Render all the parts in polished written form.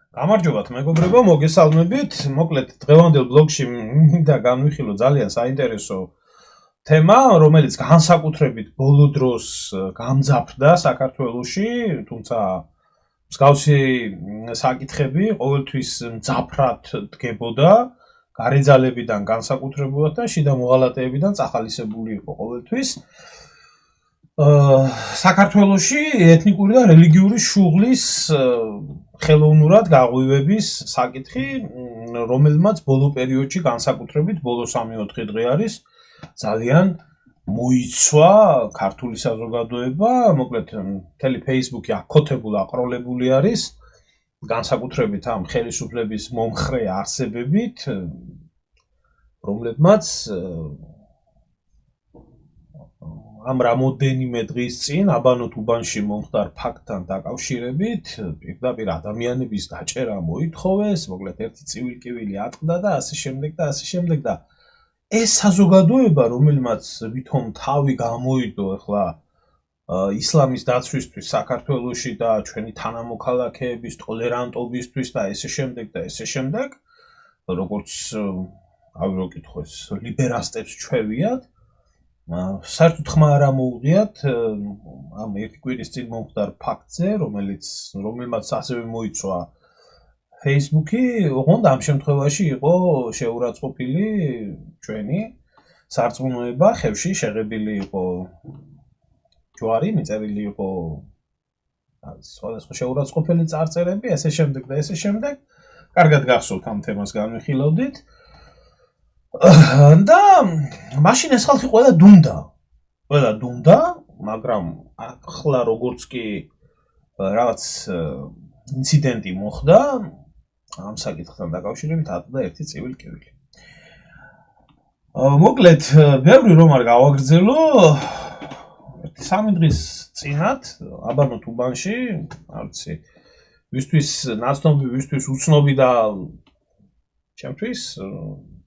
გამარჯობათ მეგობრებო, მოგესალმებით. მოკლედ დღევანდელ ბლოგში მინდა განვიხილო ძალიან საინტერესო თემა, რომელიც განსაკუთრებით ბოლო დროს გამძაფრდა საქართველოში, თუმცა მსგავსი საკითხები ყოველთვის მძაფრად დგებოდა, გარეძალებიდან განსაკუთრებულად და შიდა მოღალატეებიდან წახალისებული იყო ყოველთვის. საქართველოში ეთნიკური და რელიგიური შუღლის ხელოვნურად გაღვივების საკითხი, რომელმაც ბოლო პერიოდში განსაკუთრებით ბოლო 3-4 დღე არის ძალიან მოიცვა ქართული საზოგადოება, მოკლედ მთელი Facebook-ი აკოთებული, აყროლებული არის განსაკუთრებით ამ ხელისუფლების მომხრე არსებებით, რომლებმაც ამ რამოდენიმე დღის წინ აბანოთ უბანში მომხდარ ფაქტთან დაკავშირებით პირდაპირ ადამიანების დაჭერა მოითხოვეს, მოკლედ ერთი წივილ-კივილი ატყდა და ასე შემდეგ და ეს საზოგადოება, რომელმაც ვითომ თავი გამოიდო ახლა ისლამის დაცვისთვის საქართველოში და ჩვენი თანამოქალაქეების ტოლერანტობისთვის და ესე შემდეგ, როგორც რო კითხოს, ლიბერასტებს ჩვევიათ, საერთოდ ხმა არ ამოუღიათ ამ ერთი კვირის წინ მომხდარ ფაქტზე, რომელმაც ასევე მოიცვა Facebook-ი, ოღონდ ამ შემთხვევაში იყო შეურაცხყოფილი ჩვენი სარწმუნოება, ხევში შეღებილი იყო ჯვარი, მიწერილი იყო სხვადასხვა შეურაცხყოფელი წარწერები, ესე შემდეგ. კარგად გახსოვთ ამ თემას განვიხილავდით. და მაშინ ეს ხალხი ყველა დუმდა, მაგრამ ახლა როგორც კი რაღაც ინციდენტი მოხდა ამ საკითხთან დაკავშირებით ატყდა ერთი წივილ-კივილი. მოკლედ, ბევრი რომ არ გავაგრძელო, ერთი 3 დღის წინათ აბანოთ უბანში, არ ვიცი, ვისთვის ნაცნობი, ვისთვის უცნობი და ჩემთვის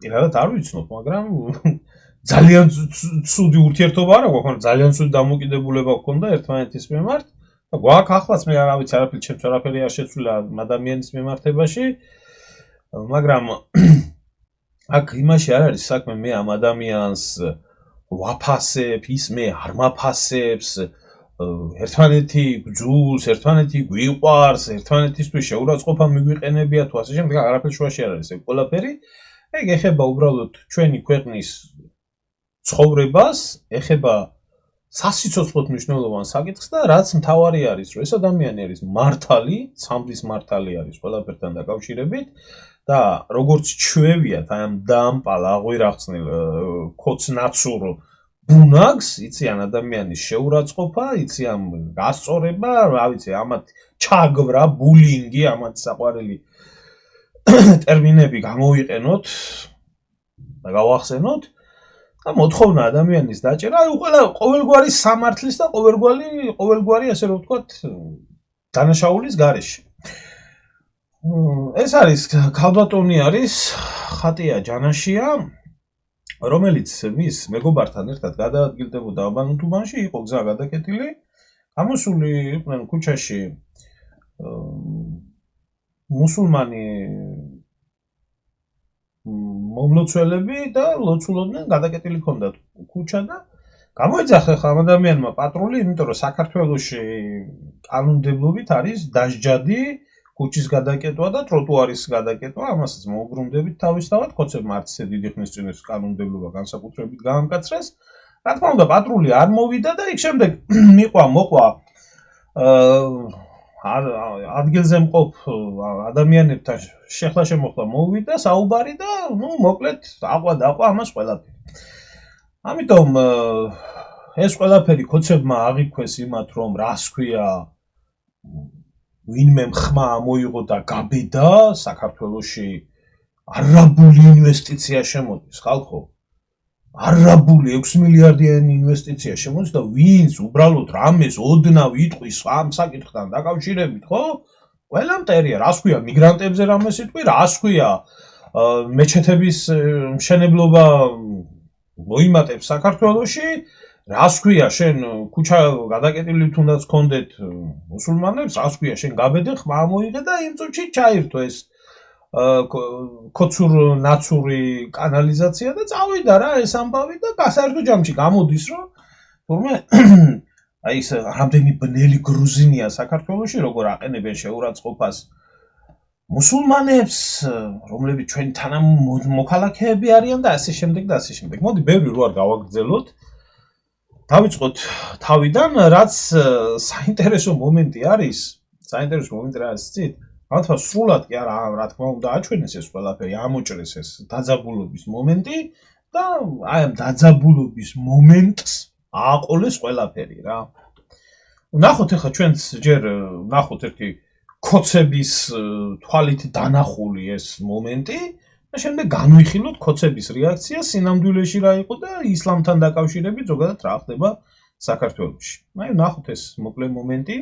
პირადად არ ვიცნობ, მაგრამ ძალიან ცუდი ურთიერთობა არა გვაქვს, ძალიან ცუდი დამოკიდებულება გვქონდა ერთმანეთის მიმართ და გვაქვს ახლაც მე არ ვიცი, ჩემს არაფერი არ შეცვლილა ადამიანის მიმართებაში, მაგრამ აქ იმაში არ არის საქმე, მე ამ ადამიანს ვაფასებ, ის მე არ მაფასებს, ერთმანეთი გძულს, ერთმანეთი გვიყვარს, ერთმანეთისთვის შეურაცხყოფა მიგვიყენებია თუ ასე შემდეგ, არაფერი შუაში არ არის ეს ყველაფერი. ეგ ეხება უბრალოდ ჩვენი ქვეყნის ცხოვრებას, ეხება სასიცოცხლოდ მნიშვნელოვან საკითხს და რაც მთავარი არის, რომ ეს ადამიანი არის მართალი, სამბის მართალი არის ყველაფერთან დაკავშირებით და როგორც ჩვევიათ აი ამ დამპალ აღვირახსნილ ქოცნაცურ ბუნაგს, იციან ადამიანის შეურაცხყოფა, იციან გასწორება, რა ვიცი, ამათ ჩაგვრა, ბულინგი, ამათ საყვარელი ტერმინები გამოვიყენოთ და გავახსენოთ და მოთხოვნა ადამიანის დაჭერა, აი ყოველგვარი სამართლის და ყოველგვარი ასე რომ ვთქვათ დანაშაულის გარეშე. ეს არის ქალბატონი არის ხატია ჯანაშია, რომელიც მის მეგობართან ერთად გადაადგილდებოდა აბანოთ უბანში, იყო გზა გადაკეტილი, გამოსული იყვნენ ქუჩაში მუსულმანი მომლოცველები და ლოცულობდნენ, გადაკეტილი ჰქონდათ ქუჩა და გამოიძახა ხა ადამიანმა პატრული, იმიტომ რომ საქართველოში კანონმდებლობით არის დასჯადი ქუჩის გადაკეტვა და ტროტუარის გადაკეტვა, ამასაც მოუბრუნდებით თავისთავად, ხოცებმა არც ისე დიდი ხნის წინ ეს კანონმდებლობა განსაკუთრებით გაამკაცრეს. რა თქმა უნდა, პატრული არ მოვიდა და იქ შემდეგ მოყვა ადგილზე მყოფ ადამიანებთან შეხლა-შემოხლა მოვიდა საუბარი და მოკლედ აყვა ამას ყველაფერი. ამიტომ ეს ყველაფერი ქოცებმა აღიქვეს იმათ, რომ რას ქვია ვინმე ხმა მოიღო და გაბედა საქართველოში არაბული ინვესტიცია შემოდის, ხალხო. არაბული 6 მილიარდიანი ინვესტიცია შემოდის და ვინც უბრალოდ რამეს ოდნავ იტყვის ამ საკითხთან დაკავშირებით, ხო? ყველა მტერია, რას ქვია მიგრანტებზე რამეს იტყვი, რას ქვია მეჩეთების მშენებლობა მოიმატებს საქართველოში, რას ქვია შენ ქუჩა გადაკეტილი თუნდაც გქონდეთ მუსულმანებს, რას ქვია შენ გაბედე ხმა მოიღე და იმ წუთში ჩაირთო ეს კოცურ ნაცური კანალიზაცია და წავიდა რა ეს ამბავი და გასაერთო ჯამში გამოდის რომ თურმე აი ეს რამდენი ბნელი გრუზინია საქართველოში როგორ აყენებენ შეურაცხყოფას მუსულმანებს რომლებიც ჩვენი თანამოქალაქეები არიან და ასე შემდეგ და ასე შემდეგ. მოდი ბევრი რო არ გავაგრძელოთ. დავიწყოთ თავიდან, რაც საინტერესო მომენტი არის. საინტერესო მომენტი რა არის ცით? რა სრულად კი არა, რა თქმა უნდა, აჩვენეს ეს ყველაფერი, ამოჭრეს ეს დაძაბულობის მომენტი და აი ამ დაძაბულობის მომენტს ააყოლეს ყველაფერი რა. ნახოთ ახლა ჩვენც ჯერ ნახოთ ერთი კოცების თვალით დანახული ეს მომენტი და შემდეგ განვიხილოთ კოცების რეაქცია სინამდვილეში რა იყო და ისლამთან დაკავშირებით ზოგადად რა ხდება საქართველოში. აი ნახოთ ეს მოკლე მომენტი.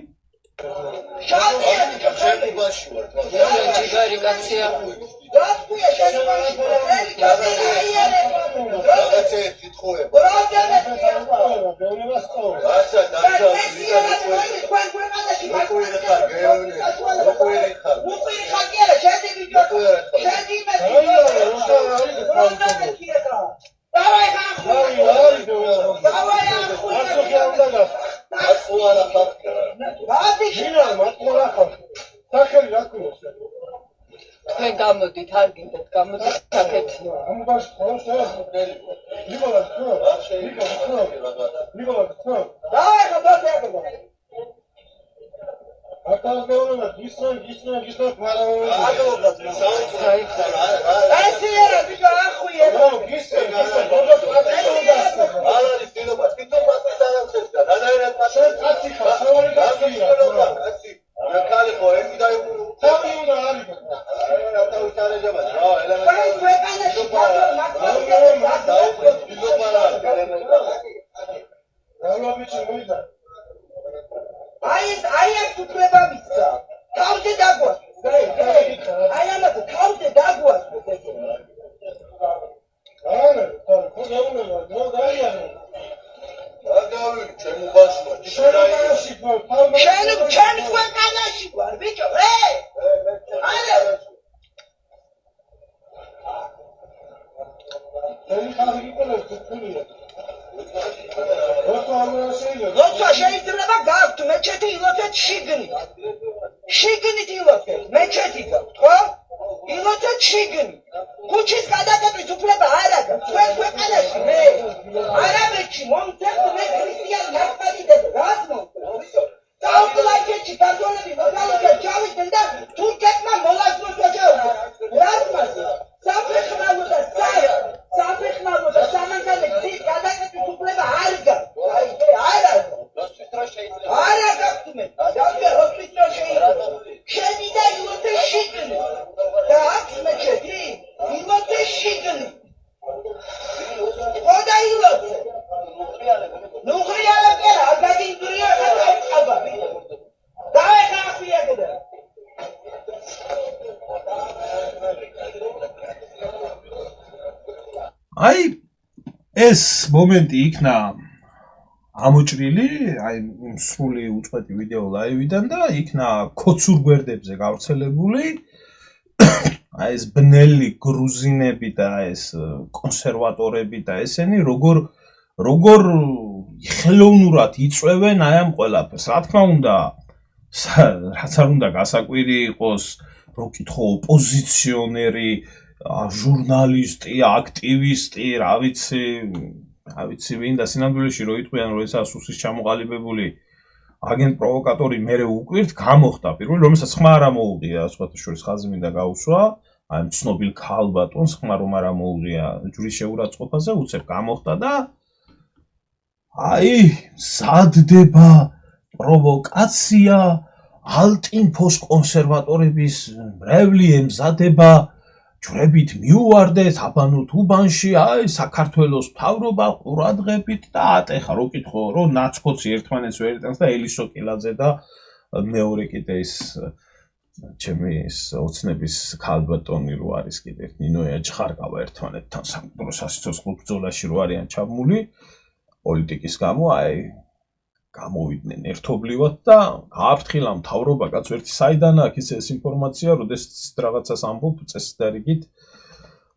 თქვენ გამოდით, არ გინდათ გამოდით საკეთო. აი ეს მომენტი იქნა ამოჭრილი, აი სრული უწყვეტი ვიდეო ლაივიდან და იქნა კოცურ გვერდებზე გავრცელებული. აი ეს ბნელი გრუზინები და ეს კონსერვატორები და ესენი როგორ ხელოვნურად იწვევენ აი ამ ყველაფერს. რა თქმა უნდა, რაც არ უნდა გასაკვირი იყოს, რო კითხო ოპოზიციონერი, ჟურნალისტი, აქტივისტი, რა ვიცი ვინ და სინამდვილეში რო იტყვიან რომ ესაა სუსის ჩამოყალიბებული აგენტ პროვოკატორი მერე უკვირთ გამოხდა პირველი რომელსაც ხმა არ მოუღია სხვათა შორის ხაზი მინდა გაუსვა აი ცნობილ ქალბატონს ხმა რომ არ მოუღია ჯვრის შეურაცხყოფაზე უცებ გამოხდა და აი სადდება პროვოკაცია ალტინფოს კონსერვატორების მრევლი ემზადება ჯვრებით მიუვარდეს აბანო თუბანში აი საქართველოს მთავრობა ყურადღებით და ატეხა რო კითხო რომ ნაცკოცი ერთმანეთს ვერ იტანს და ელისო კილაძე და მეორე კიდე ის ჩემი ოცნების ქალბატონი რო არის კიდე ნინოია ჯხარკავა ერთმანეთთან სამყაროს სასიცოცხლო ბრძოლაში რო არიან ჩაბმული პოლიტიკის გამო აი გამოვიდნენ ერთობლივად და გააფრთხილა მთავრობა კაც ერთი საიდან აქვს ეს ინფორმაცია, როდესაც რაღაცას ამბობ წესდარიგით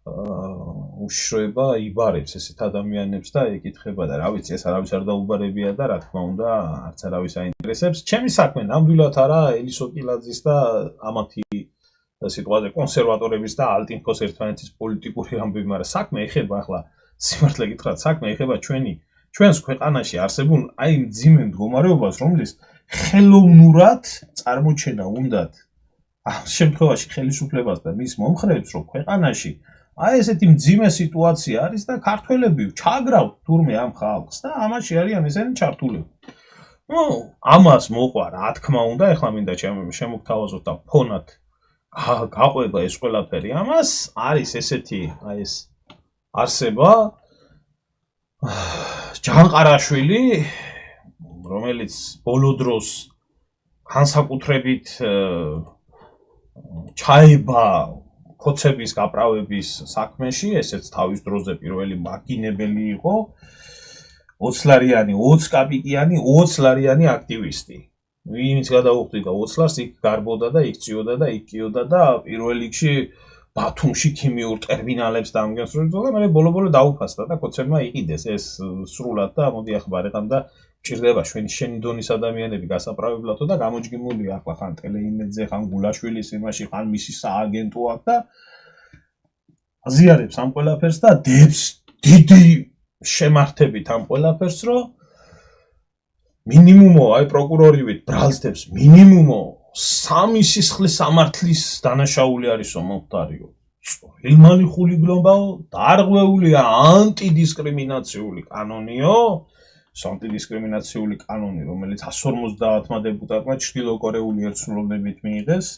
უშიშროება იბარებს ესეთ ადამიანებს და ეკითხება და რა ვიცი ეს არავის არ დაუბარებია და რა თქმა უნდა არც არავის აინტერესებს. ჩემი საქმე ნამდვილად არა ელისო კილაძის და ამათი სიტუაცია კონსერვატორების და ალტინფოს ერთმანეთის პოლიტიკური ამბები, მაგრამ საქმე ეხება ახლა სიმართლე გითხრათ, საქმე ეხება ჩვენს ქვეყანაში არსებულ აი მძიმე მდგომარეობას, რომლის ხელოვნურად წარმოჩენა უნდათ ამ შემთხვევაში ხელისუფლებას და მის მომხრეებს, რომ ქვეყანაში აი ესეთი მძიმე სიტუაცია არის და ქართველები ჩაგრავთ თურმე ამ ხალხს და ამაში არიან ესენი ჩართულები. ამას მოყვა რა თქმა უნდა, ეხლა მინდა შემოგთავაზოთ და ფონად გაყვება ეს ყველაფერი. ამას არის ესეთი აი ეს არსება ჯანყარაშვილი, რომელიც ბოლო დროს განსაკუთრებით ჩაება კოცების გაправების საქმეში, ესეც თავის დროზე პირველი მაგინებელი იყო 20 კაპიკიანი 20 ლარიანი აქტივისტი. ვინც გადაუხდიდა 20 ლარს, იქ გარბოდა და იქ წიოდა და იქ კიოდა და პირველ რიგში ბათუმში ქიმიურ ტერმინალებს დამგენსროლდა და მე ბოლო-ბოლო დაუფასდა და კოცებმა იყიდეს ეს სრულად და მოდი ახბარებამ და ჭირდება შენი დონის ადამიანები გასაправებლათო და გამოჯგიმულია ახლა ხან ტელეიმედზე, ხან გულაშვილის იმაში, ხან მისი სააგენტო აქვს და აზიარებს ამ ყველაფერს და დებს დიდი შემართებით ამ ყველაფერს, რომ მინიმუმო აი პროკურორივით ბრალსდებს მინიმუმო 3 სისხლის სამართლის დანაშაული არისო მომხდარიო. ილმალი ხულიგლობაო, დარღვეულია ანტიდისკრიმინაციული კანონიო, ანტიდისკრიმინაციული კანონი, რომელიც 150-მა დეპუტატმა ჩრდილოკორეული ერთსრულობით მიიღეს.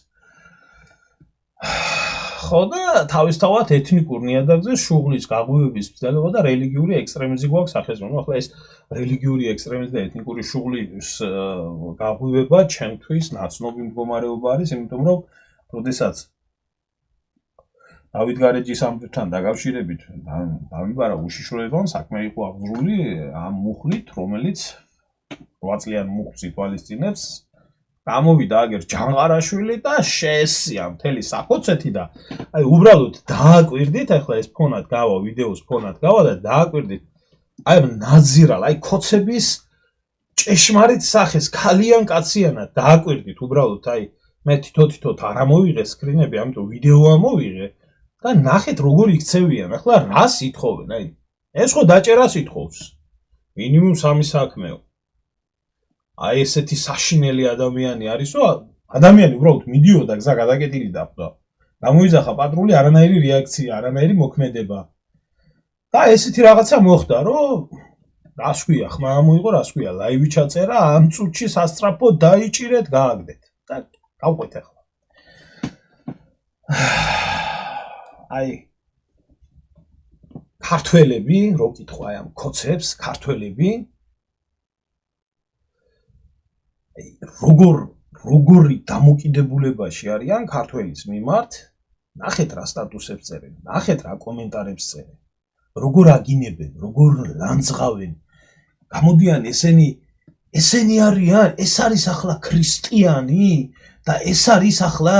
ხო და თავისთავად ეთნიკურ ნიადაგზე შუღლის გაღვივების მცდელობა და რელიგიური ექსტრემიზმი გვაქვს სახეზმო. ახლა ეს რელიგიური ექსტრემიზმი და ეთნიკური შუღლის გაღვივება ჩემთვის ნაცნობი მდგომარეობა არის, იმიტომ რომ როდესაც დავით გარეჯის ამბებთან დაკავშირებით დამიბარა უშიშროებამ, საქმე იყო აღძრული ამ მუხლით, რომელიც 8 წლიან მუხლს ითვალისწინებს. გამოვიდა აგერ ჯანყარაშვილი და შეესია მთელი საკოცეთი და აი უბრალოდ დააკვირდით, ახლა ეს ფონად გავა, ვიდეოს ფონად გავა და დააკვირდით აი ნაძირალ, აი კოცების ჭეშმარიტ სახეს, ქალიან კაციანად დააკვირდით უბრალოდ აი მე თითო-თითოდ არ ამოვიღე სკრინები, ამიტომ ვიდეო ამოვიღე და ნახეთ როგორ იქცევიან. ახლა რას ითხოვენ? აი ეს ხო დაჭერას ითხოვს. მინიმუმ 3 საქმეო. აი ესეთი საშინელი ადამიანი არისო, ადამიანი უბრალოდ მიდიოდა გზა გადაკეტილი დახვდა. გამოიძახა პატრული, არანაირი რეაქცია, არანაირი მოქმედება. და ესეთი რაღაცა მოხდა, რომ რას ქვია, ხმა მოიყო, რას ქვია, ლაივი ჩაწერა, ამ წუთში სასწრაფო დაიჭირეთ, გააგდეთ. და გავყვეთ ახლა. აი ქართველები, რო კითხვა ამ კოცებს, ქართველები როგორი დამოკიდებულებაში არიან ქართველის მიმართ, ნახეთ რა სტატუსებს წერენ, ნახეთ რა კომენტარებს წერენ, როგორ აგინებენ, როგორ ლანძღავენ. გამოდიან ესენი არიან, ეს არის ახლა ქრისტიანი და ეს არის ახლა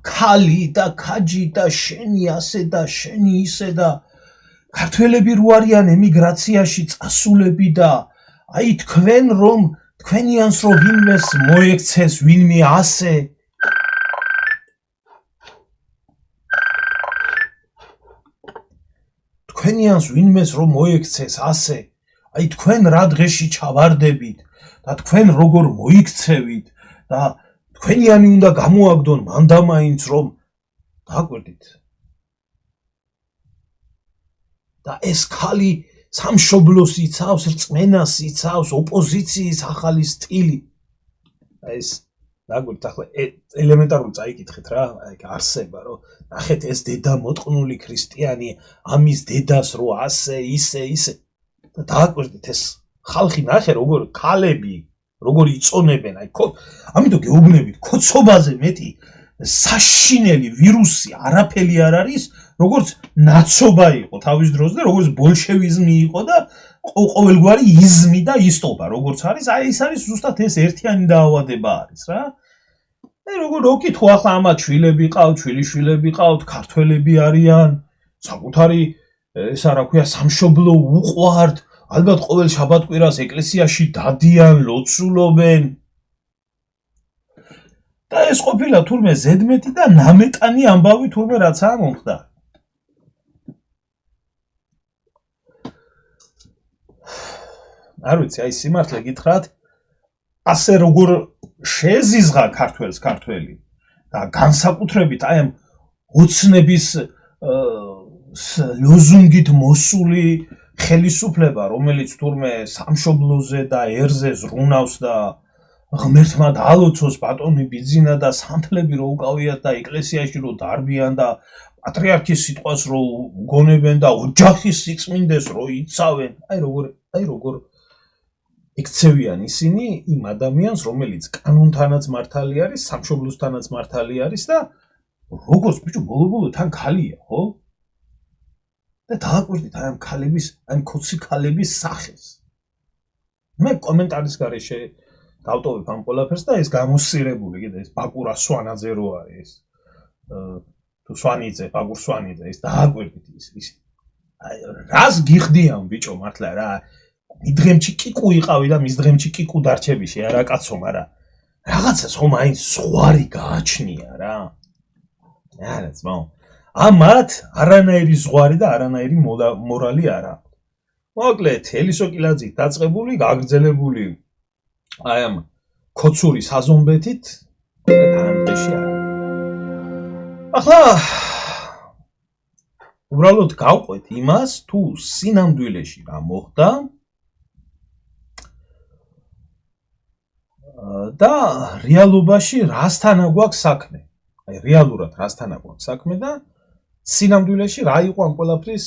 ქალი და ქაჯი და შენი ასე და შენი ისე და ქართველები რო არიან ემიგრაციაში წასულები და აი თქვენიანს რომ ვინმეს მოექცეს ვინმე ასე თქვენიანს ვინმეს რომ მოექცეს ასე აი თქვენ რა დღეში ჩავარდებით და თქვენ როგორ მოიქცევით და თქვენიანი უნდა გამოაგდონ მანდამაინც რომ დააკვირდით და ეს ხალი სამშობლოს იცავს, რწმენას იცავს, ოპოზიციის ახალი სტილი. ეს დაგვირთ ახლა ელემენტარული წაიკითხეთ რა, აი არსება რომ ნახეთ ეს დედა მოტყნული ქრისტიანი, ამის დედას რო ასე, ისე და დააკვირდით ეს ხალხი ნახე როგორ ქალები, როგორ იწონებენ, აი ამიტომ გეუბნებით, კოცობაზე მეტი საშინელი ვირუსი არაფერი არ არის, როგორც ნაცობა იყო თავის დროზე და როგორც ბოლშევიზმი იყო და ყოველგვარი იზმი და ისტობა, როგორც არის, აი ეს არის ზუსტად ეს ერთიანი დაავადება არის რა. როგორ ოკითხო ახლა ამათ შვილები ყავთ, შვილიშვილები ყავთ, ქართველები არიან, საკუთარი ესა რა ქვია, სამშობლო უყვართ, ალბათ ყოველ შაბათ-კვირას ეკლესიაში დადიან, ლოცულობენ. და ეს ყოფილა თურმე ზედმეტი და ნამეტანი ამბავი თურმე რაცაა მომხდარი. არ ვიცი, აი სიმართლე გითხრათ, ასე როგორ შეზიზღა ქართველს ქართველი და განსაკუთრებით აი ამ ოცნების ლოზუნგით მოსული ხელისუფლება, რომელიც თურმე სამშობლოზე და ერზე ზრუნავს და ღმერთმა დაალოცოს ბატონი ბიძინა და სანთლები რო უკავიათ და ეკლესიაში რო დარბიან და პატრიარქის სიტყვას რო გონებენ და ოჯახის სიწმინდეს რო იცავენ, აი როგორ ექცევიან ისინი იმ ადამიანს, რომელიც კანონთანაც მართალი არის, სამშობლოსთანაც მართალი არის და როგორც ბიჭო ბოლო-ბოლო თან ქალია, ხო? და დააკვირდით აი ამ ქალების, აი ამ ქოცი ქალების სახეს. მე კომენტარის გარეშე დავტოვებ ამ ყველაფერს და ეს გამოსცირებული, კიდე ეს ბაკურა სვანაძე რო არის, თუ სვანიძე, ბაკურ სვანიძე, ეს დააკვირდით ის. აი რას გიხდიან ბიჭო მართლა რა? მიდღემში კიკუ იყავი და მის დღემში კიკუ დარჩებიში არა კაცო, მაგრამ რაღაცას ხომ აი ზღვარი გააჩნია რა. არა ძმაო. ამათ არანაირი ზღვარი და არანაირი მორალი არ აქვს. მოკლედ, ელისო კილაძით დაწყებული, გაგრძელებული აი ამ ქოცური საზომბეთით თანამედროვეში არის. ახლა უბრალოდ გავყვეთ იმას, თუ სინამდვილეში რა მოხდა და რეალობაში რასთან აგვაქვს საქმე. აი რეალურად რასთან აგვაქვს საქმე და სინამდვილეში რა იყო ამ ყველაფრის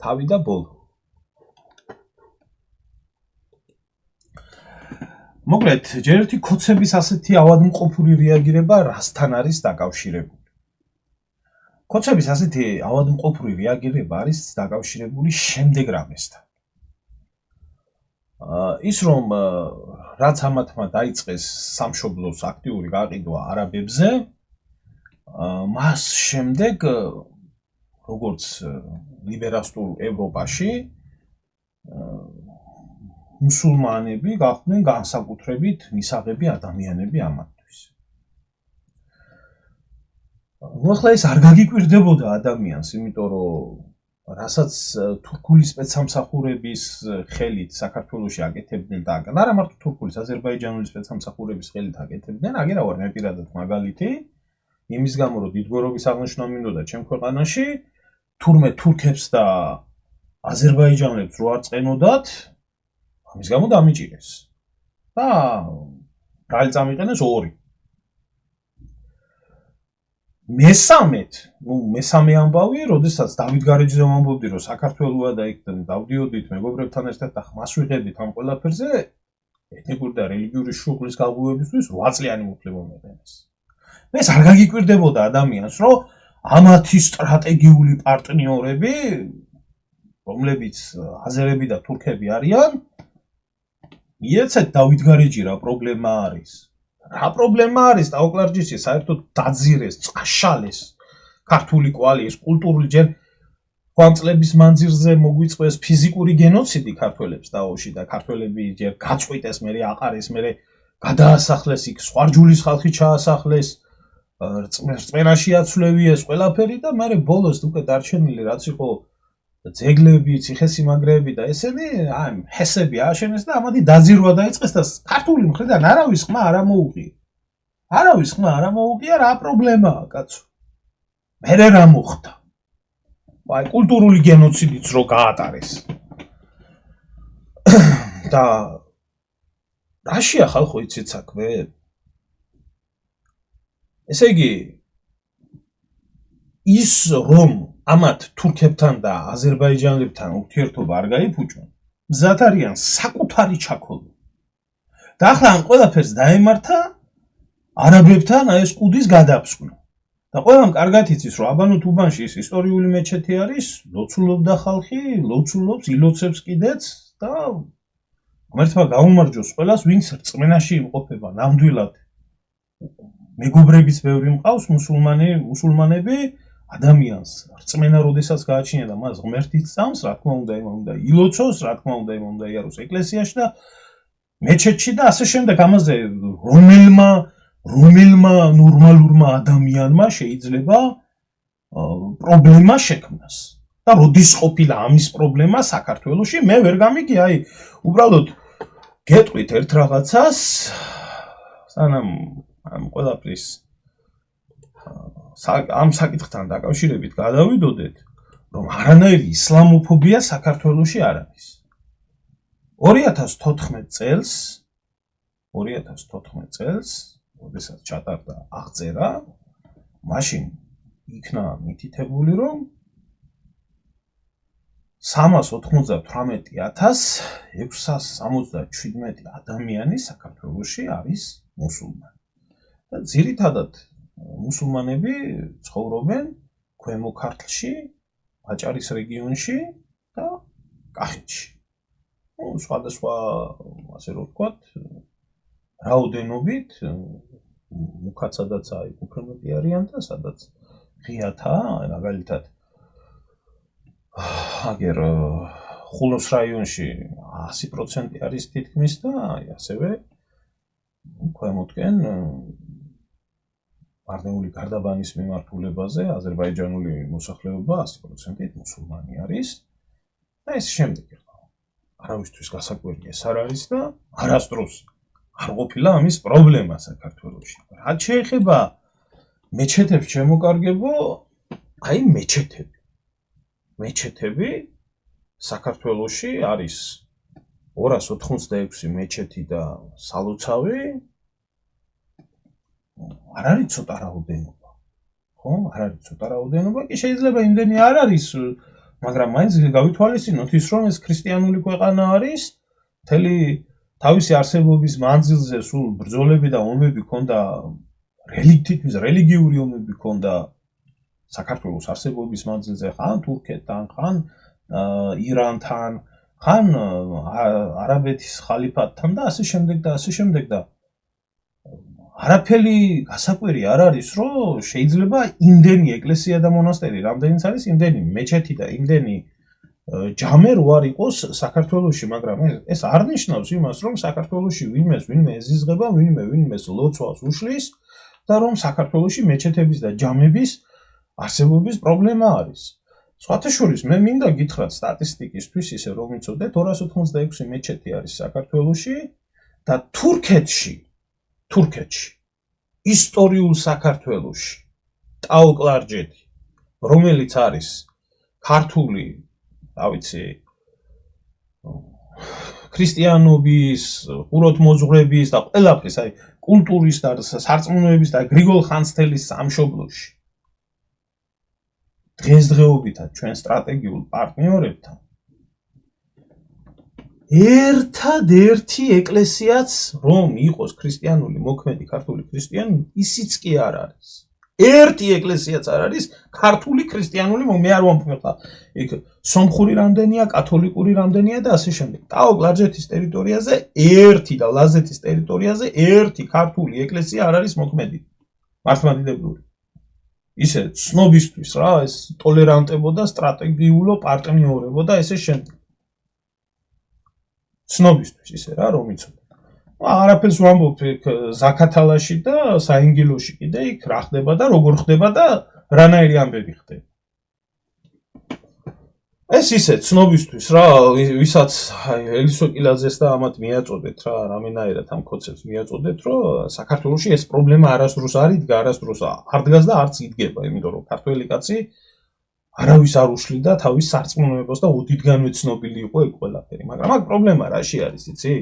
თავი და ბოლო. მოკლედ, ჯერ ერთი ქოცების ასეთი ავადმყოფური რეაგირება რასთან არის დაკავშირებული. ქოცების ასეთი ავადმყოფური რეაგირება არის დაკავშირებული შემდეგ რამესთან. ის რომ რაც ამათმა დაიწყეს სამშობლოს აქტიური გაყიდვა არაბებზე, მას შემდეგ როგორც ლიბერალურ ევროპაში მუსულმანები გახდნენ განსაკუთრებით მისაღები ადამიანები ამათთვის. ახლა ეს არ გაგიკვირდებოდა ადამიანს, იმიტომ რომ რასაც თურქული სპეცსამსახურების ხელით საქართველოში აკეთებდნენ და არა მარტო თურქული, აზერბაიჯანული სპეცსამსახურების ხელით აკეთებდნენ, აგერა ვარ მე პირადად მაგალითი, იმის გამო რომ დიდგვარობის აღნიშვნა მინდოდა ჩემ ქვეყანაში, თურმე თურქებს და აზერბაიჯანელებს რო არ წენოდათ, ამის გამო დამიჭირეს. და რალი წამიყენეს 2. მესამე ამბავი, როდესაც დავით გარეჯზე ვამბობდი, რომ საქართველოა და იქ დავდიოდით მეგობრებთან ერთად და ხმას ვიღებდით ამ ყველაფერზე, ეთნიკური და რელიგიური შუღლის გაღვივებისთვის 8 წლიანი მუფლება მეყენეს. მე ეს არ გაგიკვირდებოდა ადამიანს, რომ ამათი სტრატეგიული პარტნიორები, რომლებიც აზერები და თურქები არიან, მიეცეთ დავით გარეჯი რა პრობლემა არის. რა პრობლემა არის დაუკლარჯიშე საერთოდ დაძირეს, წაშალეს ქართული კვალი, ეს კულტურული ჯერ ხვალ წლების მანძილზე მოგვიწყვეს ფიზიკური გენოციდი ქართველებს დაოში და ქართველები ჯერ გაწყვიტეს, მერე აყარეს, მერე გადაასახლეს იქ, სხვარჯულის ხალხი ჩაასახლეს, რწმენაში აცვლევიეს ყველაფერი და მერე ბოლოს უკვე დარჩენილი რაც იყო ძეგლები, ციხესიმაგრეები და ესენი, აი, ჰესები ააშენეს და ამათი დაძირვა დაიწყეს და ქართული მხრიდან არავის ხმა არ მოუღია. არავის ხმა არ მოუღია, რა პრობლემაა, კაცო. მერე რა მოხდა? აი, კულტურული გენოციდიც რო გაატარეს. და რაშია ხალხო იცით საქმე? ესე იგი, ის რომ ამათ თურქებთან და აზერბაიჯანელებთან ურთიერთობა არ გაიფუჭონ, მზად არიან საკუთარი ჩაქოლო. და ახლა ამ ყველაფერს დაემართა არაბებთან აი ეს კუდის გადაფსვნა. და ყველამ კარგად იცის, რომ აბანო თუბანში ის ისტორიული მეჩეთი არის, ლოცულობდა ხალხი, ლოცულობს, ილოცებს კიდეც და ღმერთმა გაუმარჯოს ყველას, ვინც რწმენაში იმყოფება, ნამდვილად. მეგობრებიც ბევრი მყავს, მუსულმანები ადამიანს რწმენა როდესაც გააჩნია და მას ღმერთი სწამს, რა თქმა უნდა, იმან უნდა ილოცოს, რა თქმა უნდა, იმან უნდა იაროს ეკლესიაში და მეჩეთში და ასე შემდეგ. ამაზე რომელმა ნორმალურმა ადამიანმა შეიძლება პრობლემა შექმნას. და როდის ყოფილა ამის პრობლემა საქართველოში, მე ვერ გამიგი, უბრალოდ გეტყვით ერთ რაღაცას, სანამ ამ ყველაფრის ამ საკითხთან დაკავშირებით გადავიდოდეთ, რომ არანაირი ისლამოფობია საქართველოში არ არის. 2014 წელს, როდესაც ჩატარდა აღწერა, მაშინ იქნა მითითებული, რომ 398,667 ადამიანი საქართველოში არის მუსულმანი. და ძირითადად მუსულმანები ცხოვრობენ ქვემო ქართლში, აჭარის რეგიონში და კახეთში. სხვადასხვა, ასე რომ ვთქვათ, რაოდენობით მუქად სადაც უფრო მეტი არიან და სადაც ღიათაა, მაგალითად აგერ ხულოს რაიონში 100% არის თითქმის და ასევე ქვემოთკენ მარნეული გარდაბანის მიმართულებაზე აზერბაიჯანული მოსახლეობა 100% მუსულმანი არის და ეს შემდეგ არავისთვის გასაკვირი ეს არ არის და არასდროს არ ყოფილა ამის პრობლემა საქართველოში. რაც შეეხება მეჩეთებს შემოკარგებო, მეჩეთები საქართველოში არის 286 მეჩეთი და სალოცავი. არ არის ცოტა რაოდენობა. ხო, არ არის ცოტა რაოდენობა, კი შეიძლება იმდენი არ არის, მაგრამ მაინც გავითვალისწინოთ ის, რომ ეს ქრისტიანული ქვეყანა არის, მთელი თავისი არსებობის მანძილზე სულ ბრძოლები და ომები ჰქონდა, თითქმის რელიგიური ომები ჰქონდა საქართველოს არსებობის მანძილზე, ხან თურქეთთან, ხან ირანთან, ხან არაბეთის ხალიფატთან და ასე შემდეგ და არაფერი გასაკვირი არ არის, რომ შეიძლება იმდენი ეკლესია და მონასტერი, რამდენიც არის იმდენი მეჩეთი და იმდენი ჯამე რო არ იყოს საქართველოში, მაგრამ ეს არ ნიშნავს იმას, რომ საქართველოში ვინმე ეზიზღება, ვინმეს ლოცვას უშლის და რომ საქართველოში მეჩეთების და ჯამების არსებობის პრობლემა არის. სხვათა შორის მე მინდა გითხრათ სტატისტიკისთვის ისე რომ იცოდეთ 286 მეჩეთი არის საქართველოში და თურქეთში ისტორიულ საქართველოში ტაო-კლარჯეთი, რომელიც არის ქართული, ქრისტიანობის, ხუროთმოძღვრების და ყველაფრის, კულტურის და სარწმუნოების და გრიგოლ ხანძთელის სამშობლოში. დღესდღეობითად ჩვენ სტრატეგიულ პარტნიორებთან ერთადერთი ეკლესიაც რომ იყოს ქრისტიანული, მოქმედი ქართული ქრისტიანი, ისიც კი არ არის. ერთი ეკლესიაც არ არის ქართული ქრისტიანული, მე არ ვამბობ, იქ სომხური რამდენია, კათოლიკური რამდენია და ასე შემდეგ. ტაო-კლარჯეთის ტერიტორიაზე ერთი და ლაზეთის ტერიტორიაზე ერთი ქართული ეკლესია არ არის მოქმედი. მართლმადიდებლური. ისე ცნობისთვის რა, ეს ტოლერანტებოდა, სტრატეგიულო პარტნიორებოდა და ესე შემდეგ. ცნობისთვის ისე რა, რომ იცოდე. არაფერს ვამბობ ზაქათალაში და საინგილოში კიდე იქ რა ხდება და როგორ ხდება და რანაირი ამბები ხდება. ეს ისე ცნობისთვის რა, ვისაც ელისო-კილაძეს და ამათ მიაწოდეთ რა, რამენაირად ამ კოცებს მიაწოდეთ, რომ საქართველოში ეს პრობლემა არასდროს არ იდგა, არასდროს არ დგას და არც იდგება, იმიტომ რომ ქართველი კაცი არავის არ უშლიდა თავის სარწმუნოებას და ოდითგანვე ცნობილი იყო ეგ ყველაფერი, მაგრამ აქ პრობლემა რაში არის, იცი?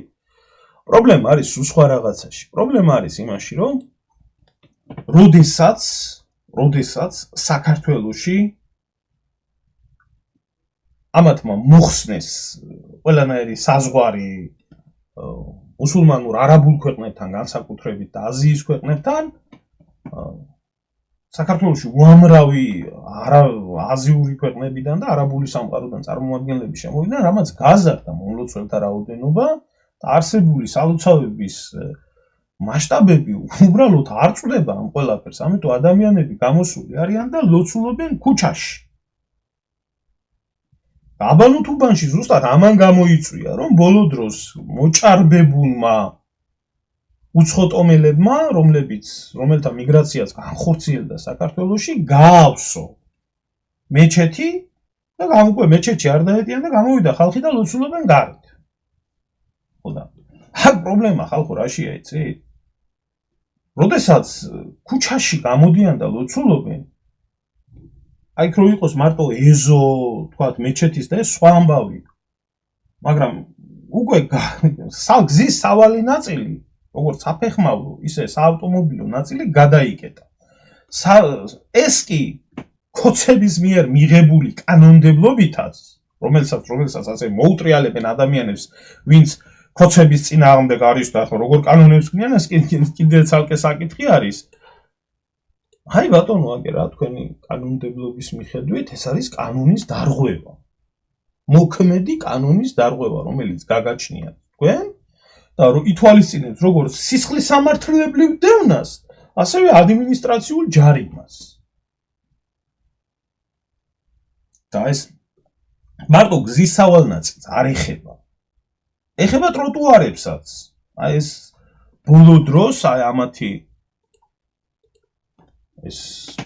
პრობლემა არის სხვა რაღაცაში. პრობლემა არის იმაში, რომ როდესაც საქართველოში ამათმა მოხსნეს ყველანაირი საზღვარი მუსულმანურ არაბულ ქვეყნებთან, განსაკუთრებით და აზიის ქვეყნებთან, საქართველოში უამრავი აზიური ქვეყნებიდან და არაბული სამყაროდან წარმომადგენლები შემოვიდნენ, რამაც გაზარდა მომლოცველთა რაოდენობა და არსებული სალოცავების მასშტაბები უბრალოდ არ წვდება ამ ყველაფერს, ამიტომ ადამიანები გამოსული არიან და ლოცულობენ ქუჩაში. აბანუთუბანში ზუსტად ამან გამოიწვია, რომ ბოლო დროს მოჭარბებულმა უცხოტომელებმა, რომელთა მიგრაციაც განხორციელდა საქართველოში, გაავსო მეჩეთი და უკვე მეჩეთში არ დაეტიან და გამოვიდა ხალხი და ლოცულობენ გარეთ. ხოდა, აქ პრობლემა ხალხო რაშია, იცით? როდესაც ქუჩაში გამოდიან და ლოცულობენ, აი რო იყოს მარტო ეზო, თქვათ, მეჩეთის და ეს სხვა ამბავი. მაგრამ უკვე გზის სავალი ნაწილი, როგორც საფეხმავლო, ისე საავტომობილო ნაწილი გადაიკეტა. ეს კი ქოცების მიერ მიღებული კანონმდებლობითაც, რომელსაც ასე მოუტრიალებენ ადამიანებს, ვინც ქოცების წინააღმდეგ არის და ახლა როგორ კანონებს ქმნიან, ეს კიდევ ცალკე საკითხი არის. აი ბატონო, აგერ რა თქვენი კანონმდებლობის მიხედვით ეს არის კანონის დარღვევა. მოქმედი კანონის დარღვევა, რომელიც გაგაჩნიათ თქვენ და ითვალისწინებს როგორც სისხლის სამართლებრივ დევნას, ასევე ადმინისტრაციულ ჯარიმას. და ეს მარტო გზის სავალ ნაწილს არ ეხება. ეხება ტროტუარებსაც. აი ეს ბოლო დროს აი ამათი ეს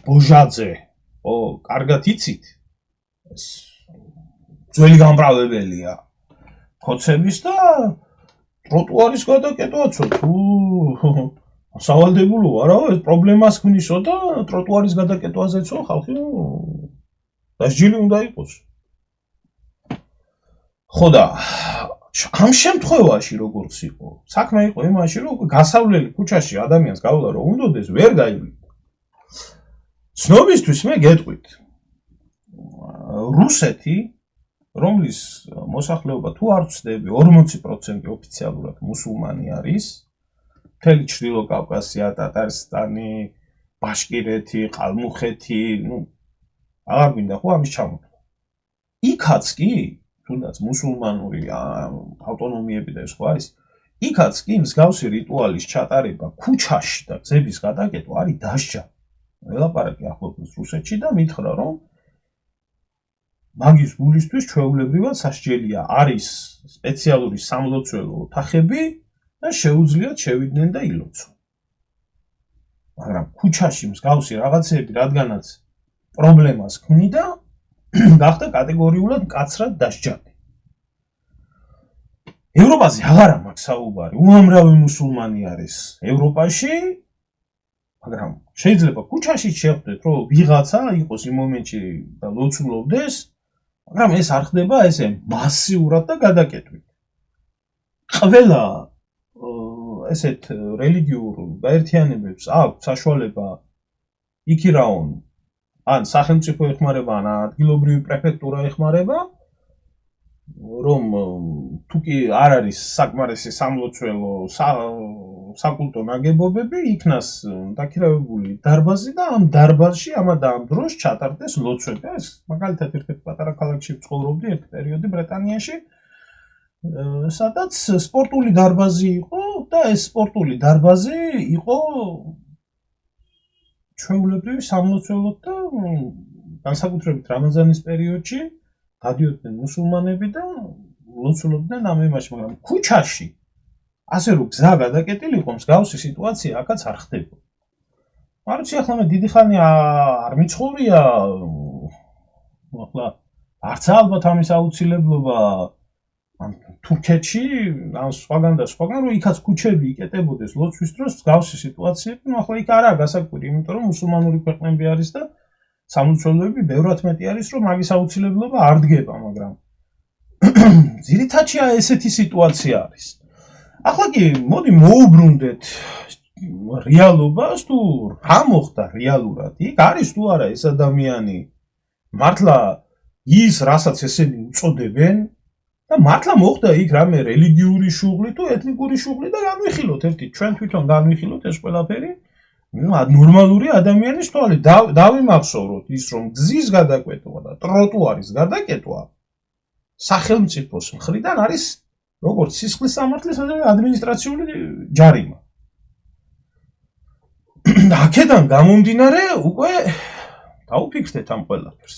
ბოჟაძე, კარგად იცით, ეს ძველი გამბრავებელია ქოცების და ტროტუარის გადაკეტვაცო თუ სავალდებულოა რა, ეს პრობლემას ქმნისო და ტროტუარის გადაკეტვაზეცო ხალხი დასჯილი უნდა იყოს. ხოდა ამ შემთხვევაში როგორც იყო, საქმე იყო იმაში, რომ გასავლელი ქუჩაში ადამიანს გავლა რომ უნდოდეს ვერ გაივლი. ცნობისთვის მე გეტყვით, რუსეთი, რომლის მოსახლეობა თუ არ ვცდები 40% ოფიციალურად მუსულმანი არის, მთელი ჩრდილო კავკასია, ტატარსტანი, ბაშკირეთი, ყალმუხეთი, აღარ გვინდა ხო ამის ჩამოთვლა. იქაც კი, თუნდაც მუსულმანური ავტონომიები და სხვა არის, იქაც კი მსგავსი რიტუალის ჩატარება ქუჩაში და გზების გადაკეტვა არის დასჯა. ელაპარაკე ახლობლის რუსეთში და მითხრა, რომ მაგის გულისთვის ჩვეულებრივად სასჯელია, არის სპეციალური სამლოცველო ოთახები და შეუძლიათ შევიდნენ და ილოცონ. მაგრამ ქუჩაში მსგავსი რაღაცები, რადგანაც პრობლემას ქმნიდა, გახდა კატეგორიულად მკაცრად დასჯადი. ევროპაზე აღარა მაქვს საუბარი, უამრავი მუსულმანი არის ევროპაში, მაგრამ შეიძლება ქუჩაში შეხვდეთ, რომ ვიღაცა იყოს იმ მომენტში და ლოცულობდეს, მაგრამ ეს არ ხდება ესე მასიურად და გადაკეტვით. ყველა ესეთ რელიგიურ გაერთიანებებს აქვს საშუალება იქირაონ ან სახელმწიფო ეხმარება, ან ადგილობრივი პრეფექტურა ეხმარება, რომ თუ კი არ არის საკმარისი სამლოცველო საკულტო ნაგებობები, იქნას დაქირავებული დარბაზი და ამ დარბაზში ამა და ამ დროს ჩატარდეს ლოცვები. ეს მაგალითად ერთ-ერთ პატარა ქალაქში ვცხოვრობდი ერთ პერიოდი ბრიტანიაში, სადაც სპორტული დარბაზი იყო და ეს სპორტული დარბაზი იყო ჩვეულებრივი სამლოცველო და განსაკუთრებით რამაზანის პერიოდში გადიოდნენ მუსულმანები და ლოცულობდნენ ამ იმაში, მაგრამ ქუჩაში ასე რომ გზა გადაკეტილიყო, მსგავსი სიტუაცია აქაც არ ხდება. არც ახლა მე დიდი ხანი არ მიცხოვრია, ახლა არც ალბათ ამის აუცილებლობა თურქეთში, ან სხვაგან და სხვაგან, რომ იქაც ქუჩები იკეტებოდეს ლოცვის დროს, მსგავსი სიტუაციები, ახლა იქ არაა გასაკვირი, იმიტომ რომ მუსულმანური ქვეყნები არის და სამლოცველოები ბევრად მეტი არის, რომ მაგის აუცილებლობა არ დგება, მაგრამ ძირითადში ესეთი სიტუაცია არის. ახლა კი მოდი მოუბრუნდეთ რეალობას, თუ რა მოხდა რეალურად. იქ არის თუ არა ეს ადამიანი მართლა ის, რასაც ესენი უწოდებენ და მართლა მოხდა იქ რამე რელიგიური შუღლი თუ ეთნიკური შუღლი და განვიხილოთ ერთი, ჩვენ თვითონ განვიხილოთ ეს ყველაფერი ნორმალური ადამიანის თვალით დავიმახსოვროთ ის რომ გზის გადაკვეთვა და ტროტუარის გადაკეტვა სახელმწიფოს მხრიდან არის როგორც სისხლის სამართლის ასევე ადმინისტრაციული ჯარიმა. აქედან გამომდინარე უკვე დავფიქრდეთ ამ ყველაფერს.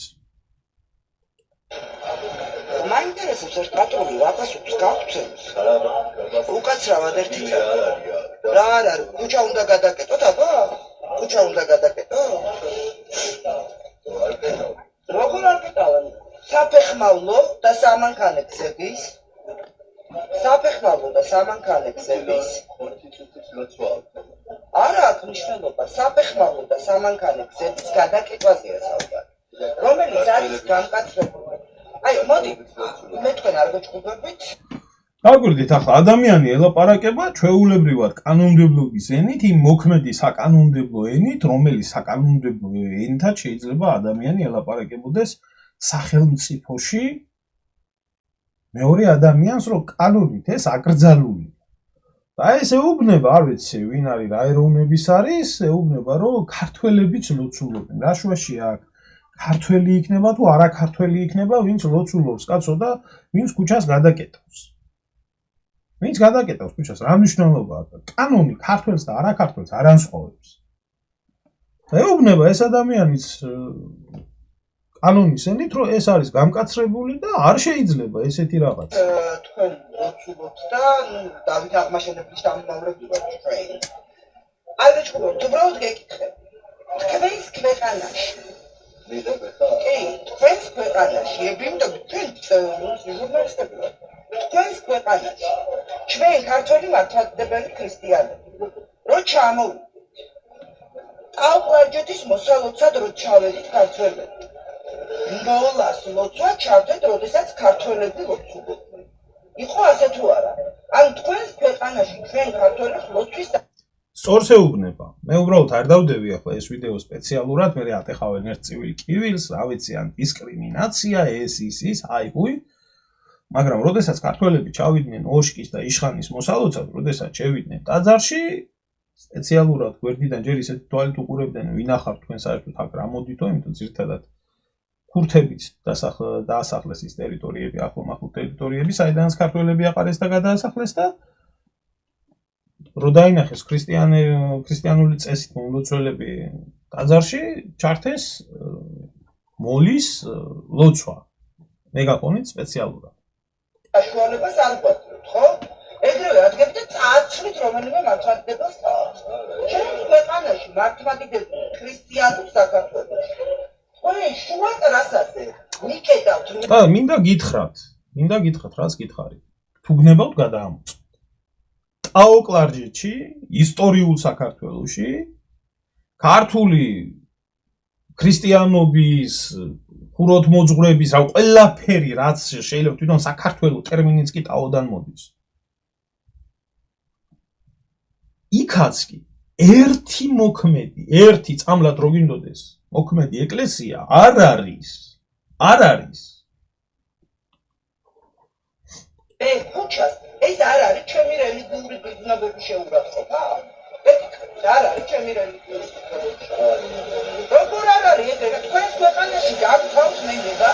მაინტერესებს ერთ პატრული რატას უps გავწევს. უკაცრავად ერთი წელი. რა არ არის, ქუჩა უნდა გადაკეტოთ, აბა? ქუჩა უნდა გადაკეტო? როგორ არ გეტავენ? საფეხმავლო და სამანქანე გზების არა აქვს მნიშვნელობა საფეხმავლო და სამანქანე გზების გადაკეტვაზეა საუბარი, რომელიც არის გამკაცრებული. აი, მოდი, მე თქვენ არ გეჭუბებით? დაგვირდით ახლა ადამიანი ელაპარაკება ჩვეულებრივად კანონმდებლობის ენით, იმ მოქმედი საკანონმდებლო ენით, რომელიც საკანონმდებლო ენითაც შეიძლება ადამიანი ელაპარაკებოდეს სახელმწიფოში მეორე ადამიანს, რომ კანონით ეს აკრძალული. და ეს ეუბნება, არ ვიცი, ვინ არის, რა ეროვნების არის, ეუბნება, რომ ქართველებიც ლოცულობენ. რა შუაშია აქ? ქართველი იქნება თუ არა ქართველი იქნება, ვინც ლოცულობს კაცო და ვინც ქუჩას გადაკეტავს. ვინც გადაკეტავს ქუჩას, რა მნიშვნელობა აქვს? კანონი ქართველს და არა ქართველს არ ანსხვავებს. და ეუბნება ეს ადამიანიც კანონის ენით, რომ ეს არის გამკაცრებული და არ შეიძლება ესეთი რაღაც. თქვენ ლოცულობთ და დავით აღმაშენებლის დამმავლები ვართ ჩვენ. აი ვეჭუბოთ, უბრალოდ გეკითხებ. თქვენს ქვეყანაში კი, თქვენს ქვეყანაში, იმიტომ თქვენ ჟურნალისტები ვართ. თქვენს ქვეყანაში ჩვენ ქართველი მართლმადიდებელი ქრისტიანები რო ჩამოვიდეთ ტაო-კლარჯეთის მოსალოცად რო ჩავედით ქართველები ნოლას ლოცვა ჩავდეთ, როდესაც ქართველები ლოცულობდნენ. იყო ასე თუ არა? ან თქვენს ქვეყანაში ჩვენ ქართველებს ლოცვის სწორს ეუბნება. მე უბრალოდ არ დავდევი ახლა ეს ვიდეო სპეციალურად, მე ატეხავენ ერთ წივილ კივილს, რა ვიცი, ან დისკრიმინაცია, ის, აი ჰუი. მაგრამ როდესაც ქართველები ჩავიდნენ ოშკის და იშხანის მოსალოცად, როდესაც შევიდნენ ტაძარში, სპეციალურად გვერდიდან ჯერ ისეთი თვალით უყურებდნენ, ვინ ახარ თქვენ საერთოდ აქ რა მოდითო, იმიტომ ძირთადად ქურთებით დაასახლეს ის ტერიტორიები, ახლომახლო ტერიტორიები, საიდანაც ქართველები აყარეს და გადაასახლეს და რო დაინახეს ქრისტიანული წესით მომლოცველები ტაძარში, ჩართეს მოლის ლოცვა. მეგაფონით სპეციალურად. საშუალებას არ გვაძლევთ, ხო? ეგრევე ადგებთ და წააცვლით რომელიმე მართლმადიდებელს თავს. ჩვენს ქვეყანაში მართლმადიდებელი ქრისტიანულ საქართველოში. თქვენ შუა ტრასაზე მიკედავთ. მინდა გითხრათ, რას გითხარი. თუ გნებავთ გადაამოწმოთ. ტაო-კლარჯეთში, ისტორიულ საქართველოში, ქართული ქრისტიანობის ხუროთმოძღვრების რა ყველაფერი რაც შეიძლება თვითონ საქართველოს ტერმინიც კი ტაოდან მოდის. იქაც კი ერთი მოქმედი, ერთი წამლად რო გინდოდეს, მოქმედი ეკლესია არ არის. ქუჩას ეს არ არის ჩემი რელიგიური გრძნობების შეურაცხყოფა? არ არის ჩემი რელიგიური გრძნობები. როგორ არ არის ეგრე? თქვენს ქვეყანაში გამთავს მენება.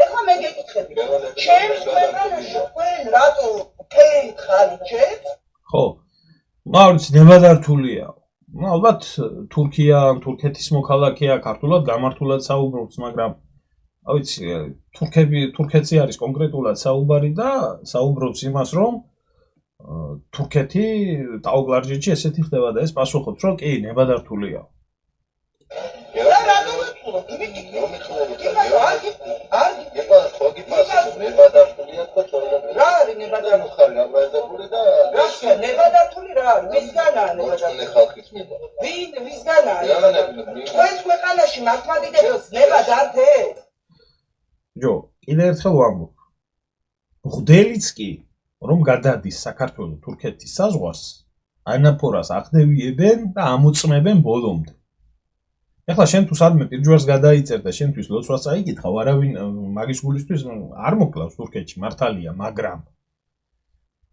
ეხლა მე გეკითხები, ჩემს ქვეყანაში თქვენ რატო ფერით ხარიჯეთ? ხო, მავრიც ნებადართულია. ალბათ თურქია, თურქეთის მოქალაქეა, ქართულად გამართულად საუბრობს, მაგრამ რა ვიცი, თურქეთში არის კონკრეტულად საუბარი და საუბრობს იმას, რომ თურქეთი ტაო-კლარჯეთში ესეთი ხდება და ეს პასუხობს, რომ კი, ნებადართულია. ნებადართული რა არის? ვისგანაა ნებადართული? ვისგანაა? თქვენს ქვეყანაში მართლმადიდებელს ნებადართეთ? ჯო, კიდევ ერთხელ ვამბობ. მღვდელიც კი, რომ გადადის საქართველოს თურქეთის საზღვარს, ანაფორას ახდევიებენ და ამოწმებენ ბოლომდე. ეხლა შენ თუ სადმე პირჯვარს გადაიწერ და შენთვის ლოცვას წაიკითხავ, არავინ მაგის გულისთვის არ მოკლავს თურქეთში, მართალია, მაგრამ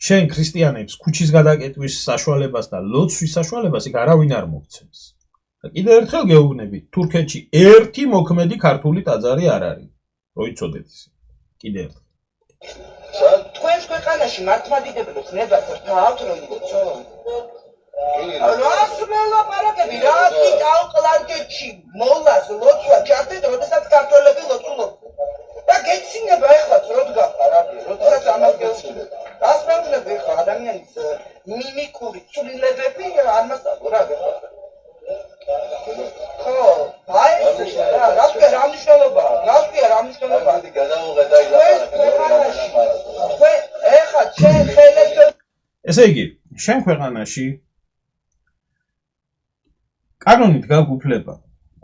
შენ ქრისტიანებს ქუჩის გადაკეტვის საშუალებას და ლოცვის საშუალებას იქ არავინ არ მოგცემს. და კიდევ ერთხელ გეუბნებით, თურქეთში ერთი მოქმედი ქართული ტაძარი არ არის. როიცოდეთ ისე. კიდევ ერთხელ. თქვენს ქვეყანაში მართლმადიდებლებს ნებას რთავთ რომ იცო? რას მელაპარაკები, რა გიტალკლარჯეთში მოლას ლოცვა ჯარდეთ, როდესაც ქართველები ლოცულობდნენ. და გეცინება ეხლაც როდ გაფარები, როდესაც ამას გეცინება. რას მეუბნები ეხლა ადამიანის მიმიკური ცვლილებები არ მასწავლო რა გეხმარება. ხო, აი ეს რა, რას ქვია რა მნიშვნელობაა? რას ქვია რა მნიშვნელობაა? ეხლა შენ ხელებს ესე იგი, შენ ქვეყანაში კანონით გაქვს უფლება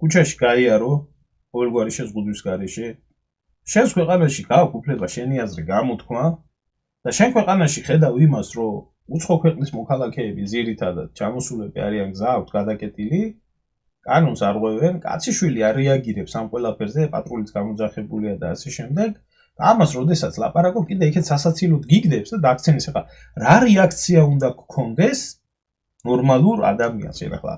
ქუჩაში გაიარო ყოველგვარი შეზღუდვის გარეშე. შენს ქვეყანაში გაქვს უფლება შენი აზრი გამოთქვა და შენ ქვეყანაში ხედავ იმას, რომ უცხო ქვეყნის მოქალაქეები ძირითადად ჩამოსულები არიან გზაქვთ გადაკეტილი, კანონს არ ღვევენ, კაციშვილი არ რეაგირებს ამ ყველაფერზე, პატრულიც გამოძახებულია და ასე შემდეგ. და ამას როდესაც ლაპარაკობ, კიდე იქეთ სასაცილოდ გიგდებს და დაგცენის ახლა რა რეაქცია უნდა გქონდეს ნორმალურ ადამიანს ახლა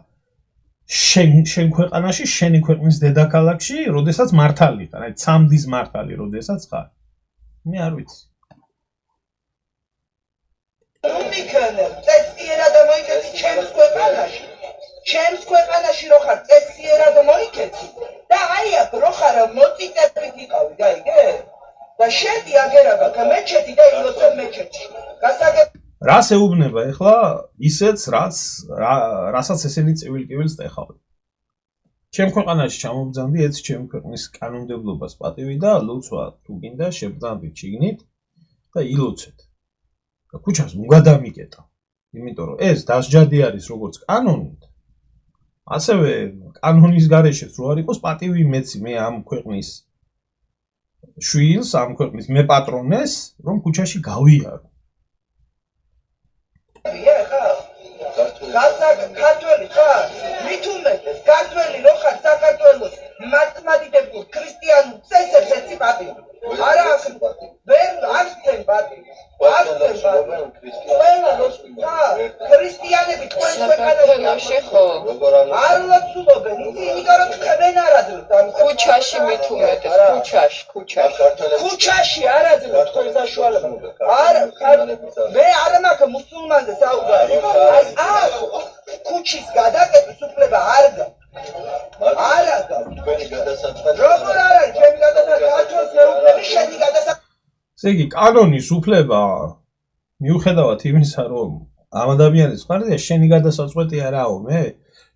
შენ ქვეყანაში, შენი ქვეყნის დედაქალაქში, როდესაც მართალი ხარ, აი ცამდის მართალი როდესაც ხარ. მე არ ვიცი. მიქნებ წესიერად მოიქეცი ჩემს ქვეყანაში. ჩემს ქვეყანაში რო ხარ წესიერად მოიქეცი და აი აქ რო ხარ მოწიწებით იყავი, გაიგე? და შედი აგერაბა მეჩეთი და ილოცე მეჩეთში. გასაგებ რას ეუბნება ეხლა ისეც რასაც ესენი წივილ-კივილს ტეხავენ. ჩემ ქვეყანაში ჩამობძანდი ეს ჩემ ქვეყნის კანონმდებლობას პატივი და ლოცვა თუ გინდა შებძანდით შიგნით და ილოცეთ. და ქუჩას უგადამიკეტა. იმიტომ რომ ეს დასჯადი არის როგორც კანონით, ასევე კანონის გარეშეც რო არ იყოს პატივი მეცი მე ამ ქვეყნის შვილს, ამ ქვეყნის მეპატრონეს, რომ ქუჩაში გავიარო. ქართველი ხარ? მით უმეტეს ქართველი რო ხარ საქართველოს მართლმადიდებულ ქრისტიანულ წესებს ეცი პატივი. არა ახსენებდი. ვერ არ ვცემ პატივი. არ ვცემ პატივი. ყველა ქრისტიანები თქვენს ქვეყანაში ხო? არ ლოცულობენ, იმიტომ რომ თქვენ არ აძლევთ ამ ქუჩაში მით უმეტეს, ქუჩაში. ქუჩაში არ აძლევთ თქვენ საშუალებას. არ მე არ მაქვს მუსულმანზე საუბარი. აი ქუჩის გადაკეტვის უფლება არ გაქვს. არა გაქვს. როგორ არ არის ჩემი გადასახადი? ქართულს მეუბნები შენი გადასახადი. ესე იგი, კანონის უფლება მიუხედავად იმისა, რომ ამ ადამიანის მხარდაა შენი გადასაწყვეტი არაო, მე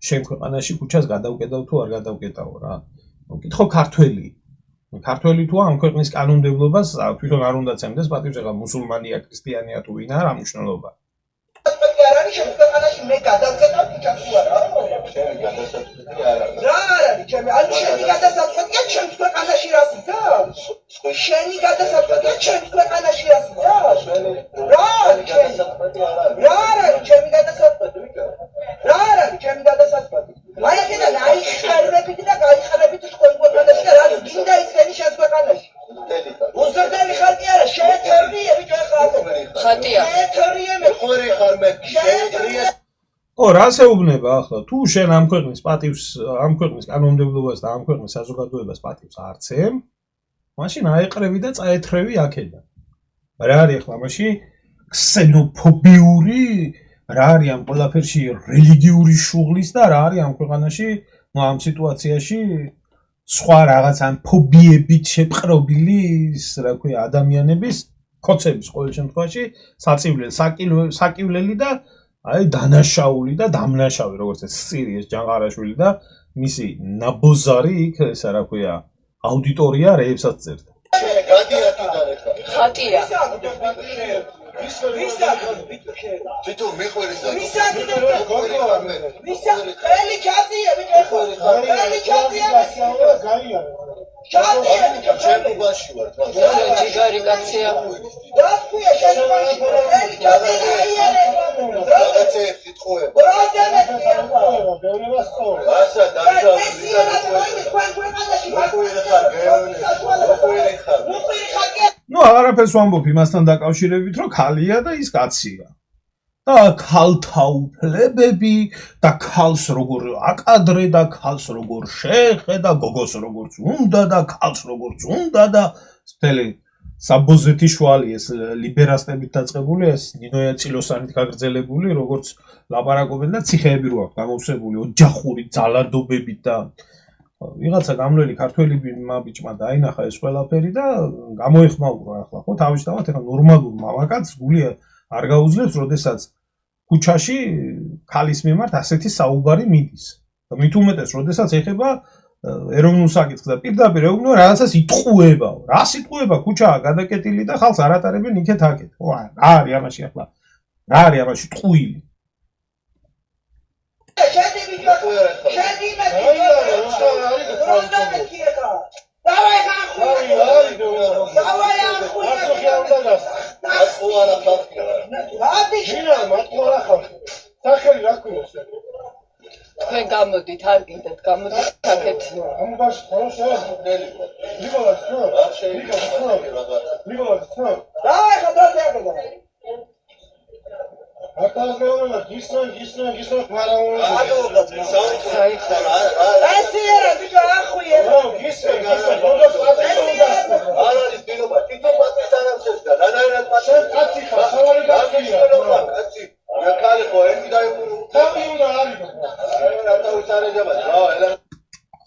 შენ ქვეყანაში ქუჩას გადავკეტავ თუ არ გადავკეტავ რა. მოკითხო ქართველი. ქართველი თუ ამ ქვეყნის კანონმდებლობას თვითონ არ უნდა ცემდეს პატივს, ახლა მუსულმანია, ქრისტიანია თუ ვინ არა, მუშნელობა. არ არის შენ ქვეყანაში მე გადავკეტავ ქუჩას თუ არა? შენი გადასაწყვეტი არ არის. რა არ არის ჩემი? ანუ შენი გადასაწყვეტია ჩემს ქვეყანაში რას იცავს? შენი გადასაწყვეტია ჩემს ქვეყანაში რას იცავს? რა არის გადასაწყვეტი არ არის. რა არის ჩემი გადასაწყვეტი? რა არის ჩემი გადასაწყვეტი? აი აქედან აიხარებით და გაიხარებით თქვენ ქვეყანაში და რაც გინდა ისენი შენს ქვეყანაში. უზრდელი ხალხი არა, შეეთრიე ბიჭო ხარ. ხატია. შეეთრიე მე. ხორი ხარ მე. შეეთრიე. ო, რას ეუბნება ახლა? თუ შენ ამ ქვეყნის პატივს, ამ ქვეყნის კანონმდებლობას და ამ ქვეყნის საზოგადოებას პატივს არ ცემ, მაშინ აეყრევი და წაეთრევი აქედან. რა არის ახლა მაშინ ქსენოფობიური, რა არის ამ ყველაფერში რელიგიური შუღლის და რა არის ამ ქვეყანაში, ამ სიტუაციაში სხვა რაღაც ამ ფობიებით შეპყრობილი, რა ქვია, ადამიანების ქოცების ყოველ შემთხვევაში საკივლელი და აი დანაშაული და დამნაშავი, როგორც ეს სწირი ეს ჯანყარაშვილი და მისი ნაბოზარი იქ ესა რა ქვია, აუდიტორია რეებსაც წერდა. ხატია. Bitu mikhweriza. Misa khali chatiya bitu. Khali chatiya gaiya. Chatiya chatiya bashi var. ჯიგარი კაცია. Das kuya shani bashi. Khali chatiya gaiya. ნუ აღარაფერს ვამბობ იმასთან დაკავშირებით, რომ ქალია და ის კაცია. და ქალთა უფლებები და ქალს როგორ აკადრე და ქალს როგორ შეხედა, გოგოს როგორც უნდა და ქალს როგორც უნდა და მთელი საბოზეთი შვალი ეს ლიბერასტებით დაწყებული, ეს ნინოია წილოსანით გაგრძელებული, როგორც ლაპარაკობენ და ციხეები რო აქვს გამოვსებული ოჯახური ძალადობებით და ვიღაცა გამლელი ქართველი ბიჭმა დაინახა ეს ყველაფერი და გამოეხმაურა ახლა ხო თავისთავად ახლა ნორმალურ მამაკაცს გული არ გაუძლებს, როდესაც ქუჩაში ქალის მიმართ ასეთი საუბარი მიდის. და მით უმეტეს, როდესაც ეხება ეროვნულ საკითხს და პირდაპირ ეუბნება რაღაცას იტყუებაო. რას იტყუება? ქუჩაა გადაკეტილი და ხალხს არ ატარებენ იქეთ-აქეთ. ხო, რა არის ამაში ახლა? რა არის ამაში ტყუილი? თქვენ გამოდით, არ გინდათ, გამოდით აქეთ.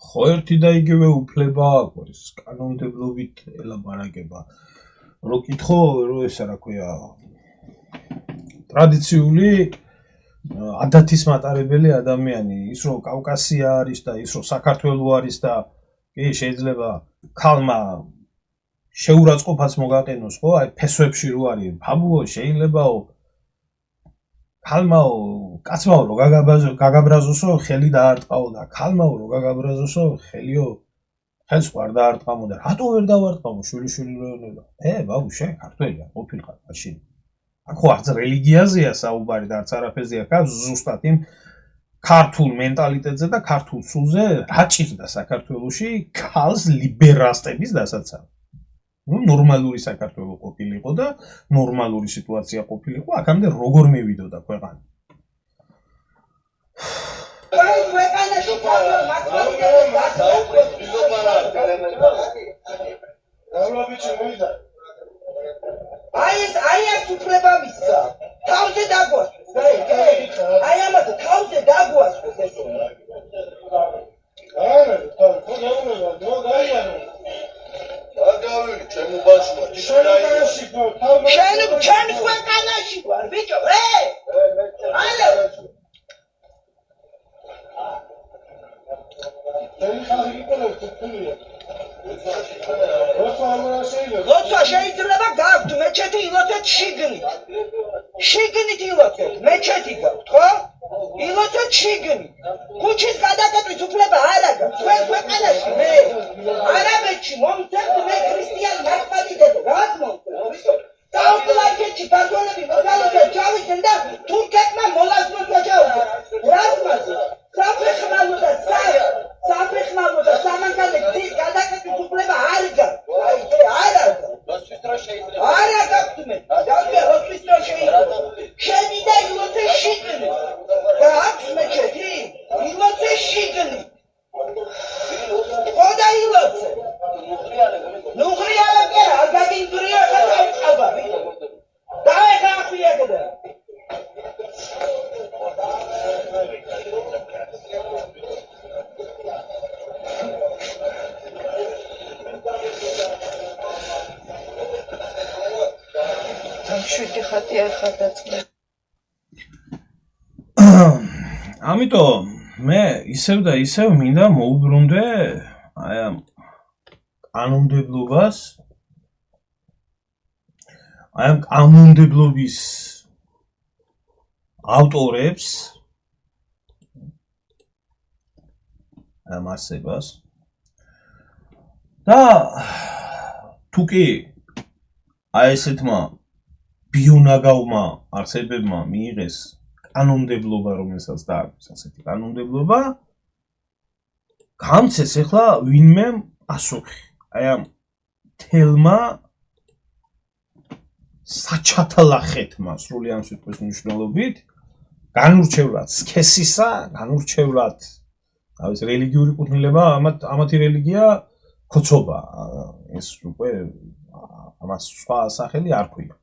ხო ერთი და იგივე უფლება აქვს კანონმდებლობით ელაპარაკება. რო კითხო, რო ესა რა ქვია ტრადიციული ადათის მატარებელი ადამიანი, ის რო კავკასია არის და ის რო საქართველო არის და კი შეიძლება ქალმა შეურაცხყოფაც მოგაყენოს, ხო? აი ფესვებში რო არის, ბაბუო შეიძლებაო ქალმაო, კაცმაო რო გაგაბრაზოსო, ხელი დაარტყაო და ქალმაო რო გაგაბრაზოსო, ხელიო ხელს ვარ დაარტყამო და რატო ვერ დავარტყამო შვილი რო ენება? ბაბუ შენ ქართველია, ყოფილიყარ მაშინ. აქ ხო არც რელიგიაზეა საუბარი და არც არაფერზეა, ზუსტად იმ ქართულ მენტალიტეტზე და ქართულ სულზე რა ჭირდა საქართველოში ქალს ლიბერასტების დასაცავად. ნუ ნორმალური საქართველო ყოფილიყო და ნორმალური სიტუაცია ყოფილიყო, აქამდე როგორ მივიდოდა ქვეყანა. აი ეს უფლება მისცა. თავზე დაგვასვეს. აი ამათ თავზე დაგვასვეს ეს. ჩემს ქვეყანაში ვარ, ბიჭო, ალო. როცა შეიძლება გაქვთ მეჩეთი ილოცეთ შიგნით. შიგნით ილოცეთ, მეჩეთი გაქვთ, ხო? ილოცეთ შიგნით. ქუჩის გადაკეტვის უფლება არ აქვს. თქვენ ქვეყანაში მე არაბეთში მომწერთ მე ქრისტიანი მართლმადიდები, რას მომწერთ? დაუკლარკეთში ბარგონები მოგალოდე ჩავიდნენ და თურქეთმა მოლასმოს დაჯაუდნენ. რას მასე? საფეხმავლო და სამანქანო გზის გადაკეტვის უფლება არ გაქვს. არ აქვს. არ აქვს მე. დავდგე როთვის დრო შეიძლება. შენი და ილოცე შიგნით. და აქვს მეჩეთი? ილოცე შიგნით. ხოდა ილოცე. ნუღრიალა კი არ გაგინდრია ხა დავე ხახიაკდა. შვიდი ხატი არ ხარ დაწყდა. ამიტომ მე ისევ და ისევ მინდა მოუბრუნდე აი ამ კანონმდებლობას, აი ამ კანონმდებლობის ავტორებს, ამ არსებას და თუკი აი ესეთმა ბიონაგავმა არსებებმა მიიღეს კანონმდებლობა, რომელსაც დააქვს ასეთი კანონმდებლობა, გამცეს ახლა ვინმე პასუხი. აი ამ თელმა საჩათლახეთმა სრული ამ სიტყვის მნიშვნელობით განურჩევლად სქესისა, განურჩევლად თავის რელიგიური კუთვნილება, ამათი რელიგია ქოცობა. ეს უკვე ამას სხვა სახელი არ ქვია.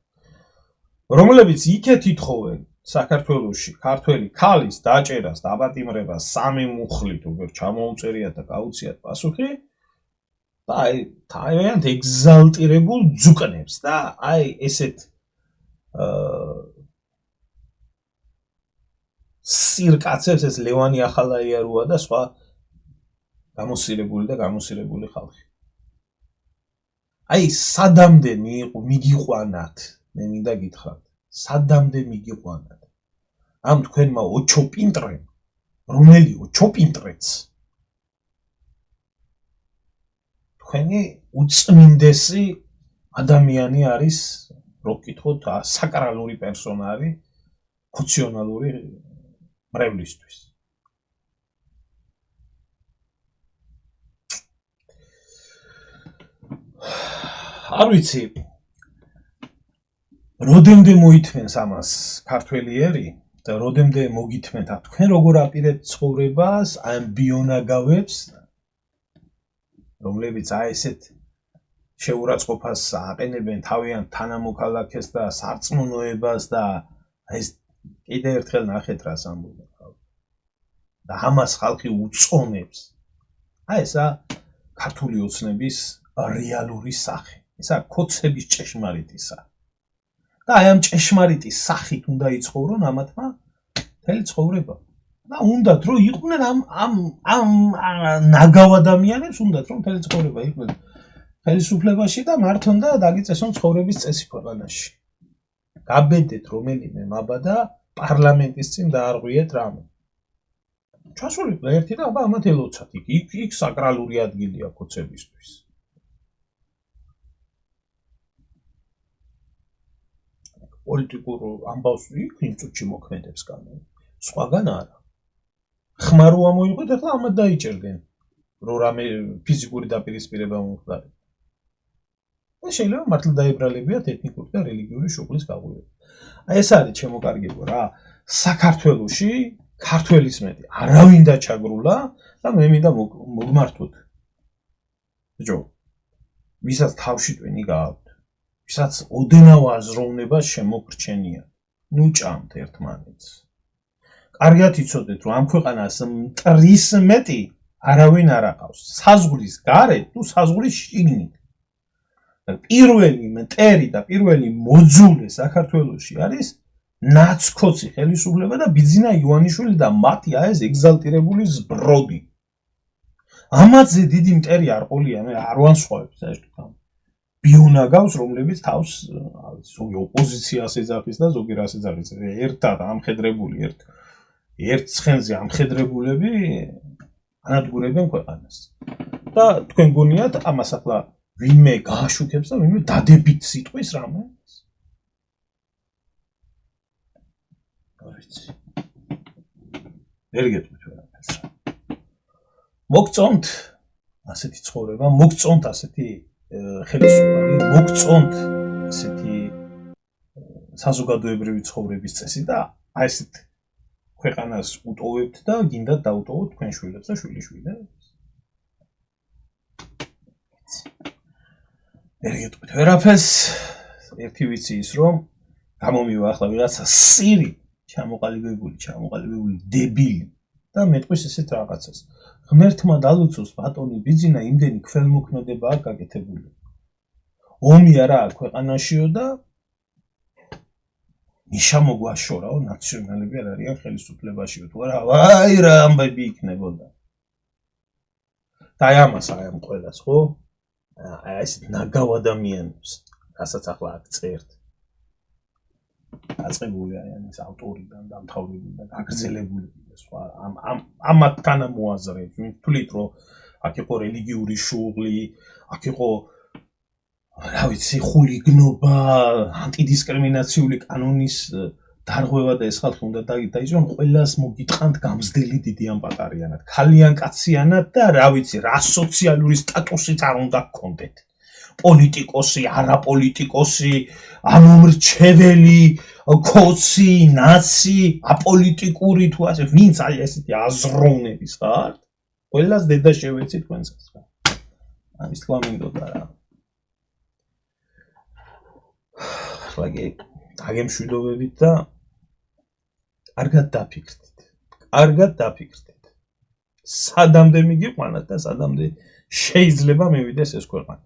რომლებიც იქეთ ითხოვენ საქართველოში ქართველი ქალის დაჭერას, დაპატიმრებას სამი მუხლით უკვე ჩამოუწერიათ და გაუციათ პასუხი და აი თავიანთ ეგზალტირებულ ძუკნებს და აი ესეთ სირკაცებს ეს ლევანი ახალაიაროა და სხვა გამოსირებული ხალხი. აი სადამდე მიგიყვანათ, მე მინდა გითხრათ, სადამდე მიგიყვანათ. ამ თქვენმა ოჩოპინტრემ, რომელი ოჩოპინტრეც თქვენი უწმინდესი ადამიანი არის, რო გკითხოთ, საკრალური პერსონა არის ფუნქციონალური მრევლისთვის. არ ვიცი, როდემდე მოითმენს ამას ქართველიერი და როდემდე მოგითმენთ თქვენ როგორ აპირებთ ცხოვრებას ამ ბიონაგავებს, რომლებიც აი ესეთ შეურაცხყოფას აყენებენ თავიანთ თანამოქალაქეს და სარწმუნოებას და ეს კიდე ერთხელ ნახეთ რას ამბობენ და ამას ხალხი უწონებს. აი ესა ქართული ოცნების რეალური სახე. ესა ქოცების ჭეშმარიტი სახე. და აი ამ ჭეშმარიტი სახით უნდა იცხოვრონ ამათმა მთელი ცხოვრება. და უნდათ რომ იყვნენ ამ ნაგავ ადამიანებს, უნდათ რომ მთელი ცხოვრება იყვნენ ხელისუფლებაში და მართონ და დაგიწესონ ცხოვრების წესი ქვეყანაში. გაბედეთ რომელიმე მაბადა პარლამენტის წინ დაარღვიეთ რამე. ჩასულიყო ერთი და აბა ამათ ელოცათ იქ საკრალური ადგილია ქოცებისთვის. პოლიტიკურ ამბავს იქ იმ წუთში მოქმედებს კანონი. სხვაგან არა. ხმარო ამოიღოთ ახლა ამათ დაიჭერდნენ. რო რამე ფიზიკური დაპირისპირება მომხდარა. და შეიძლება მართლა დაებრალებიათ ეთნიკური და რელიგიური შუღლის გაღვივება. აი ეს არის ჩემო კარგებო რა. საქართველოში ქართველის მეტი არავინ დაჩაგრულა და მე მინდა მოგმართოთ. ბიჭო, ვისაც თავში ტვენი გააქვთ, ვისაც ოდნავ აზროვნება შემოგრჩენია, ნუ ჭამთ ერთმანეთს. კარგად იცოდეთ, რომ ამ ქვეყანას მტრის მეტი არავინ არ აყავს. საზღვრის გარეთ თუ საზღვრის შიგნით. პირველი მტერი და პირველი მოძულე საქართველოში არის ნაცქოცი ხელისუფლება და ბიძინა ივანიშვილი და მათი ეს ეგზალტირებული ზბროდი. ამაზე დიდი მტერი არ ყოლია, მე არ ვანსხვავებ საერთოდ. ბიონაგავს, რომლებიც თავს ზოგი ოპოზიციას ეძახის და ზოგი რას ეძახის. ერთად ამხედრებული ერთ ცხენზე ამხედრებულები ანადგურებენ ქვეყანას. და თქვენ გონიათ ამას ახლა ვინმე გააშუქებს და ვინმე დადებით სიტყვის რამე? არიცი. ვერ გეტყვით ვერაფერს. მოგწონთ ასეთი ცხოვრება, მოგწონთ ასეთი ხელისუფლება, მოგწონთ ასეთი საზოგადოებრივი ცხოვრების წესი და აი ესეთ ქვეყანას უტოვებთ და გინდათ დაუტოვოთ თქვენ შვილებს და შვილიშვილებს. ვერ გეტყვით ვერაფერს. ერთი ვიცი ის რომ გამომივა ახლა ვიღაცა სირი ჩამოყალიბებული დებილი და მეტყვის ესეთ რაღაცას. ღმერთმა დალოცოს ბატონი ბიძინა იმდენი ქველმოქმედებაა გაკეთებული. ომი არაა ქვეყანაშიო და ნიშა მოგვაშორაო ნაციონალები არ არიან ხელისუფლებაშიო თუ არა ვაი რა ამბები იქნებოდა. და აი ამას აი ამ ყველას ხო? აი ეს ნაგავ ადამიანებს რასაც ახლა აქ წერთ. დაწყებული არიან ეს ავტორიდან და დამთავრებული და გაგრძელებული და სხვა ამათ თანამოაზრეებს ვთვლით რომ აქ იყო რელიგიური შუღლი, აქ იყო რა ვიცი ხულიგნობა, ანტიდისკრიმინაციული კანონის დარღვევა და ეს ხალხი უნდა დაიჭრონ ყველას მოგიტყანთ გამზდელი დიდი ან პატარიანად, ქალიან კაციანად და რა ვიცი, რა სოციალური სტატუსით არ უნდა გქონდეთ. პოლიტიკოსი, არაპოლიტიკოსი, ამომრჩეველი, კოცი, ნაცი, აპოლიტიკური თუ ასე, ვინც აი ესეთი აზროვნების ხართ, ყველას დედა შევეცი თქვენსაც რა. ამის თქვა მინდოდა რა. ახლა კი დაგემშვიდობებით და კარგად დაფიქრდით. კარგად დაფიქრდით. სადამდე მიგიყვანათ და სადამდე შეიძლება მივიდეს ეს ქვეყანა.